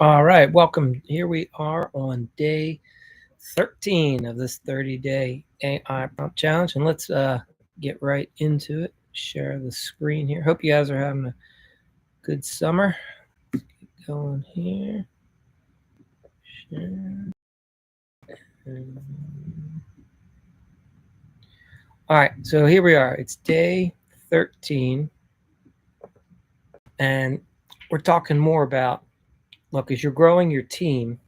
All right, welcome. Here we are on day 13 of this 30-day AI prompt challenge, and let's get right into it. Share the screen here. Hope you guys are having a good summer. Let's get going here. Share. All right, so here we are. It's day 13, and we're talking more about, look, as you're growing your team,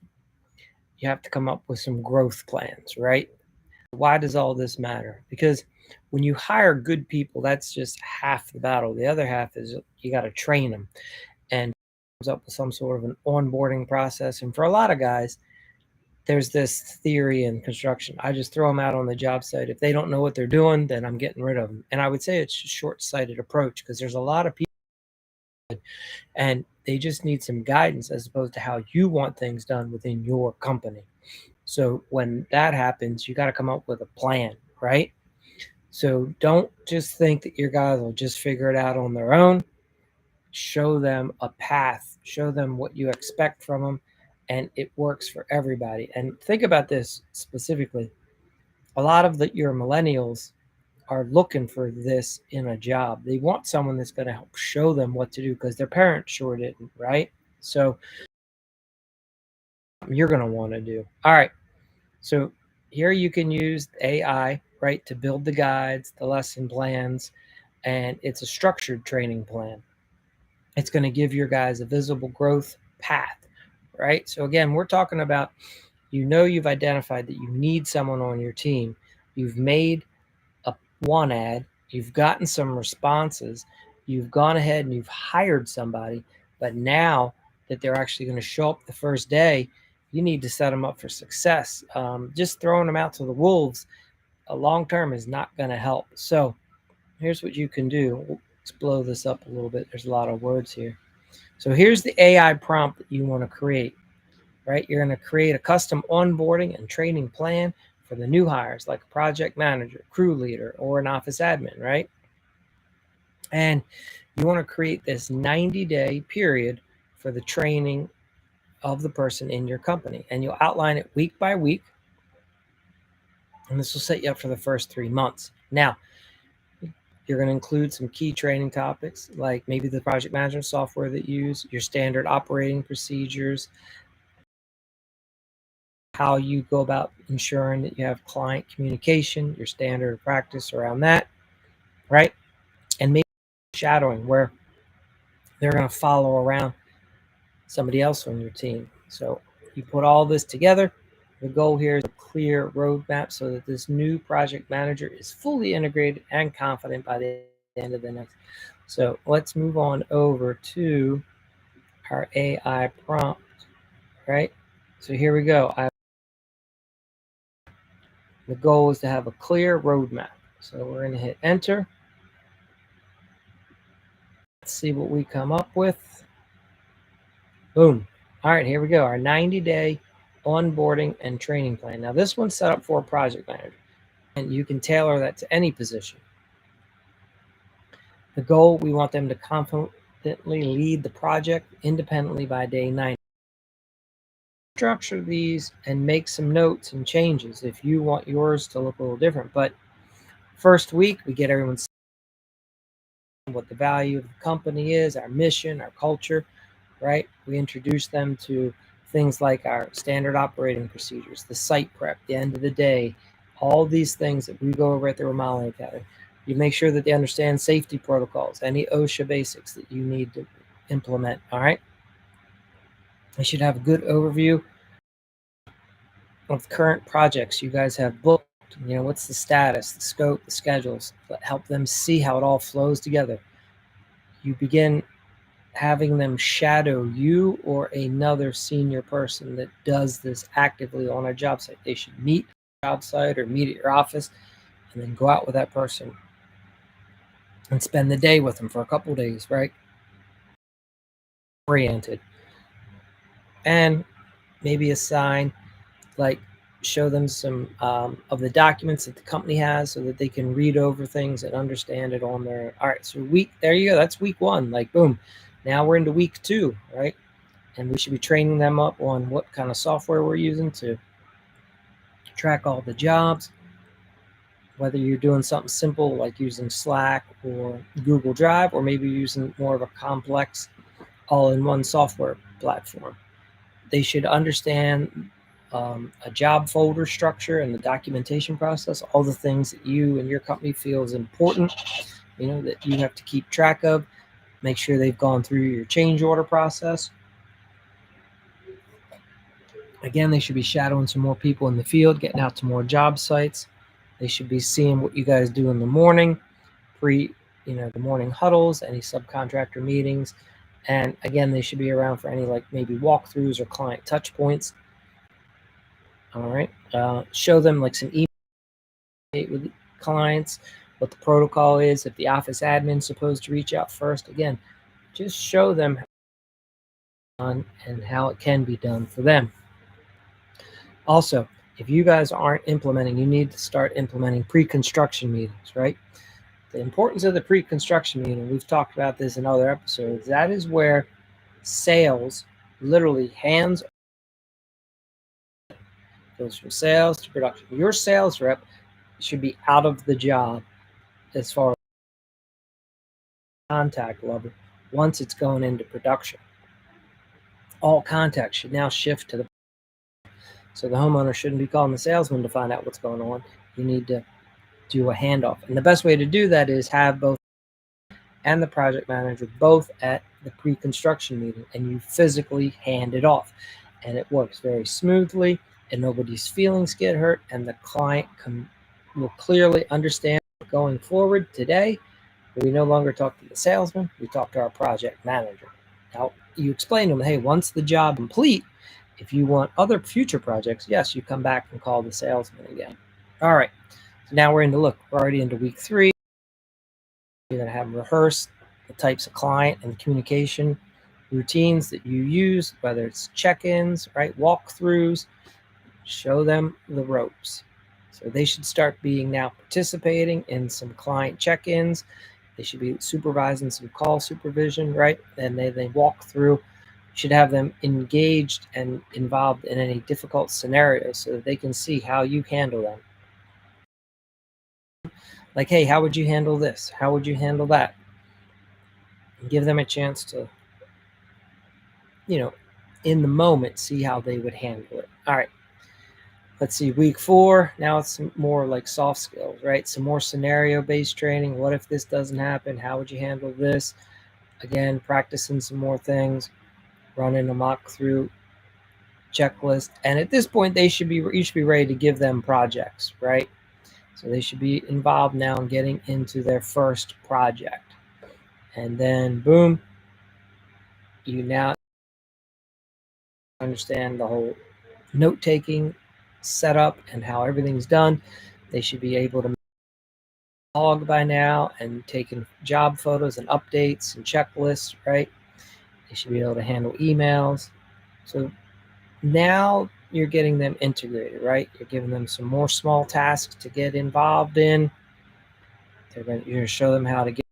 you have to come up with some growth plans, right? Why does all this matter? Because when you hire good people, that's just half the battle. The other half is you got to train them and comes up with some sort of an onboarding process. And for a lot of guys, there's this theory in construction. I just throw them out on the job site. If they don't know what they're doing, then I'm getting rid of them. And I would say it's a short-sighted approach because there's a lot of people and they just need some guidance as opposed to how you want things done within your company. So when that happens, you got to come up with a plan, right? So don't just think that your guys will just figure it out on their own. Show them a path, show them what you expect from them, and it works for everybody. And think about this specifically. A lot of your millennials are looking for this in a job. They want someone that's going to help show them what to do because their parents sure didn't, right? So you're going to want to do. All right. So here you can use AI, right, to build the guides, the lesson plans, and it's a structured training plan. It's going to give your guys a visible growth path, right? So again, we're talking about, you've identified that you need someone on your team. You've made one ad, you've gotten some responses, you've gone ahead and you've hired somebody, but now that they're actually going to show up the first day, you need to set them up for success. Just throwing them out to the wolves long term is not going to help. So here's what you can do. Let's blow this up a little bit. There's a lot of words here. So here's the AI prompt that you want to create, right? You're going to create a custom onboarding and training plan for the new hires, like a project manager, crew leader, or an office admin, right? And you want to create this 90-day period for the training of the person in your company. And you'll outline it week by week. And this will set you up for the first 3 months. Now, you're going to include some key training topics, like maybe the project management software that you use, your standard operating procedures, how you go about ensuring that you have client communication, your standard practice around that, right? And maybe shadowing, where they're going to follow around somebody else on your team. So you put all this together. The goal here is a clear roadmap so that this new project manager is fully integrated and confident by the end of the next. So let's move on over to our AI prompt, right? So here we go. The goal is to have a clear roadmap. So we're going to hit enter. Let's see what we come up with. Boom. All right, here we go. Our 90-day onboarding and training plan. Now this one's set up for a project manager, and you can tailor that to any position. The goal, we want them to confidently lead the project independently by day 90. Structure these and make some notes and changes if you want yours to look a little different. But first week, we get everyone what the value of the company is, our mission, our culture, right? We introduce them to things like our standard operating procedures, the site prep, the end of the day, all these things that we go over at the Remodeling Academy. You make sure that they understand safety protocols, any OSHA basics that you need to implement, all right? They should have a good overview of current projects you guys have booked. What's the status, the scope, the schedules, help them see how it all flows together. You begin having them shadow you or another senior person that does this actively on a job site. They should meet at a job site or meet at your office and then go out with that person and spend the day with them for a couple of days, right? Oriented. And maybe assign, like, show them some of the documents that the company has so that they can read over things and understand it on their. All right, so there you go. That's week 1. Like, boom. Now we're into week 2, right? And we should be training them up on what kind of software we're using to track all the jobs, whether you're doing something simple like using Slack or Google Drive, or maybe using more of a complex all-in-one software platform. They should understand a job folder structure and the documentation process, all the things that you and your company feel is important, that you have to keep track of. Make sure they've gone through your change order process. Again, they should be shadowing some more people in the field, getting out to more job sites. They should be seeing what you guys do in the morning, the morning huddles, any subcontractor meetings. And again, they should be around for any maybe walkthroughs or client touch points. All right. Show them some email with clients, what the protocol is, if the office admin's supposed to reach out first. Again, just show them and how it can be done for them. Also, if you guys aren't implementing, you need to start implementing pre-construction meetings, right? The importance of the pre-construction meeting, we've talked about this in other episodes, that is where sales, literally hands, goes from sales to production. Your sales rep should be out of the job as far as contact level once it's going into production. All contacts should now shift to the, so the homeowner shouldn't be calling the salesman to find out what's going on. You need to do a handoff. And the best way to do that is have both and the project manager both at the pre-construction meeting, and you physically hand it off. And it works very smoothly, and nobody's feelings get hurt, and the client will clearly understand going forward. Today, we no longer talk to the salesman, we talk to our project manager. Now, you explain to them, hey, once the job complete, if you want other future projects, yes, you come back and call the salesman again. All right, so now we're already into week 3. You're going to have them rehearse the types of client and communication routines that you use, whether it's check-ins, right, walkthroughs. Show them the ropes. So they should start being now participating in some client check-ins. They should be supervising some call supervision, right? And they walk through. You should have them engaged and involved in any difficult scenarios so that they can see how you handle them. Like, hey, how would you handle this? How would you handle that? And give them a chance to, in the moment, see how they would handle it. All right. Let's see, week 4, now it's more like soft skills, right? Some more scenario-based training. What if this doesn't happen? How would you handle this? Again, practicing some more things, running a mock through checklist. And at this point, you should be ready to give them projects, right? So they should be involved now in getting into their first project. And then, boom, you now understand the whole note-taking setup and how everything's done. They should be able to log by now and taking job photos and updates and checklists, right? They should be able to handle emails. So now you're getting them integrated, right? You're giving them some more small tasks to get involved in. You're going to show them how to get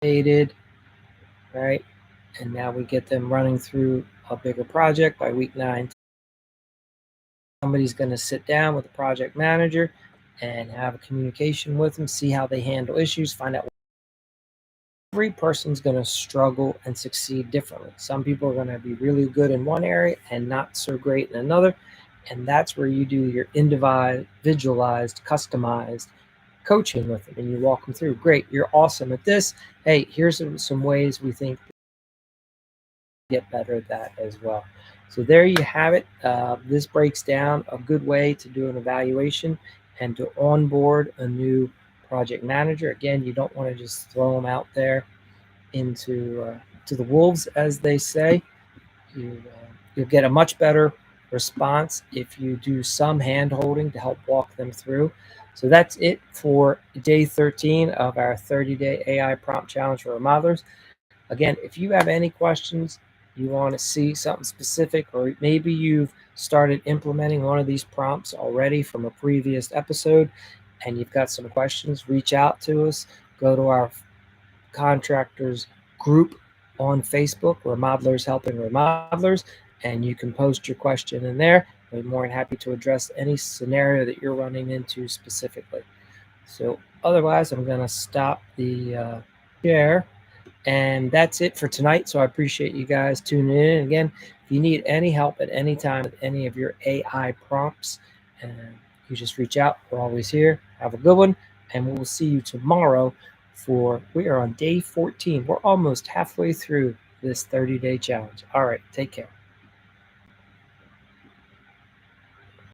updated, right? And now we get them running through a bigger project by week 9. Somebody's going to sit down with the project manager and have a communication with them, see how they handle issues, find out. Every person's going to struggle and succeed differently. Some people are going to be really good in one area and not so great in another. And that's where you do your individualized, customized coaching with them. And you walk them through, great, you're awesome at this. Hey, here's some ways we think get better at that as well. So there you have it. This breaks down a good way to do an evaluation and to onboard a new project manager. Again, you don't want to just throw them out there into to the wolves, as they say. You'll get a much better response if you do some hand-holding to help walk them through. So that's it for day 13 of our 30-day AI prompt challenge for remodelers. Again, if you have any questions, you want to see something specific, or maybe you've started implementing one of these prompts already from a previous episode and you've got some questions, reach out to us. Go to our contractors group on Facebook, Remodelers Helping Remodelers, and you can post your question in there. I'll be more than happy to address any scenario that you're running into specifically. So otherwise, I'm going to stop the share. And that's it for tonight. So I appreciate you guys tuning in. Again, if you need any help at any time with any of your AI prompts, you just reach out. We're always here. Have a good one. And we'll see you tomorrow we are on day 14. We're almost halfway through this 30-day challenge. All right. Take care.